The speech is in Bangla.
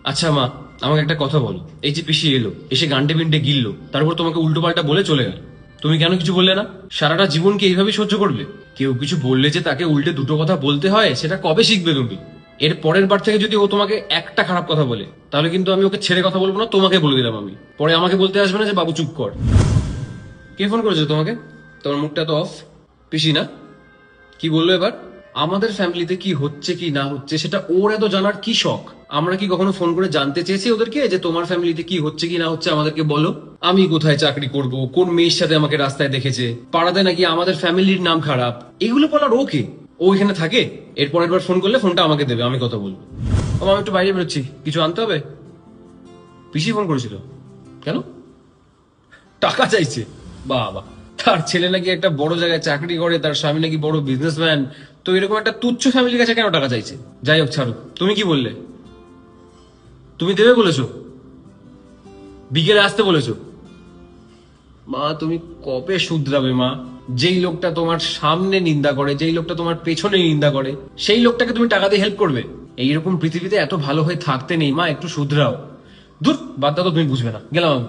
আচ্ছা মা, আমাকে একটা কথা বলো। এই যে পিসি এলো, এসে গান্ডে বিন্ডে গিললো, তারপর তোমাকে উল্টো পাল্টা বলে চলে গেল, তুমি কেন কিছু বললে না? সারাটা জীবন কি এইভাবেই সহ্য করবে? কেউ কিছু বললে যে তাকে উল্টে দুটো কথা বলতে হয়, সেটা কবে শিখবে তুমি? এর পরের বার থেকে যদি ও তোমাকে একটা খারাপ কথা বলে, তাহলে কিন্তু আমি ওকে ছেড়ে কথা বলবো না, তোমাকে বলে দিলাম আমি। পরে আমাকে বলতে আসবে না যে বাবু চুপ কর। কে ফোন করেছে তোমাকে? তোমার মুখটা তো অফ। পিসি না? কি বললো এবার? আমাদের ফ্যামিলিতে কি হচ্ছে কি না হচ্ছে সেটা ওর এত জানার কি শখ? আমরা কি কখনো ফোন করে জানতে চেয়েছি ওদেরকে যে তোমার ফ্যামিলিতে কি হচ্ছে কি না হচ্ছে আমাদেরকে বলো? আমি কোথায় চাকরি করব, কোন মেয়ের সাথে আমাকে রাস্তায় দেখেছে, পাড়াতে নাকি আমাদের ফ্যামিলির নাম খারাপ, এগুলো বলার ওকে? ও এখানে থাকে, এরপর একবার ফোন করলে ফোনটা আমাকে দেবে, আমি কথা বলবো। ও আমি একটু বাইরে বেরোচ্ছি, কিছু আনতে হবে। পিসি ফোন করেছিল? কেন? টাকা চাইছে? বাবা, তার ছেলে নাকি একটা বড় জায়গায় চাকরি করে, তার স্বামী নাকি বড় বিজনেসম্যান, তো এরকম একটা তুচ্ছ ফ্যামিলির কাছে কেন টাকা চাইছে? যাই হোক ছাড়ো, তুমি কি বললে? তুমি দেবে বলেছো? বিকেলে আসতে বলেছো? মা তুমি কবে শুধরাবে মা? যেই লোকটা তোমার সামনে নিন্দা করে, যেই লোকটা তোমার পেছনে নিন্দা করে, সেই লোকটাকে তুমি টাকা দিয়ে হেল্প করবে? এইরকম পৃথিবীতে এত ভালো হয়ে থাকতে নেই মা, একটু শুধরাও। দূর, বাদ দাও তো, তুমি বুঝবে না, গেলাম আমি।